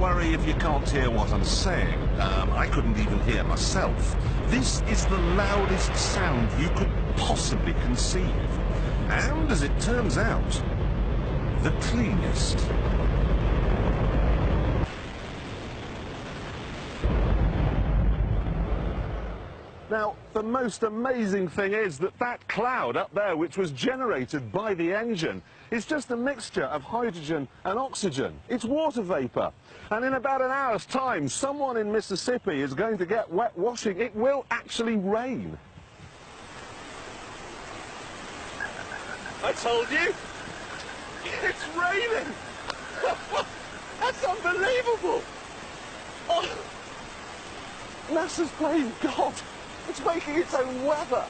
worry if you can't hear what I'm saying. I couldn't even hear myself. This is the loudest sound you could possibly conceive. And, as it turns out, the cleanest. Now, the most amazing thing is that that cloud up there, which was generated by the engine, is just a mixture of hydrogen and oxygen. It's water vapor. And in about an hour's time, someone in Mississippi is going to get wet washing. It will actually rain. I told you. It's raining. That's unbelievable. Oh. NASA's playing God. It's making its own weather.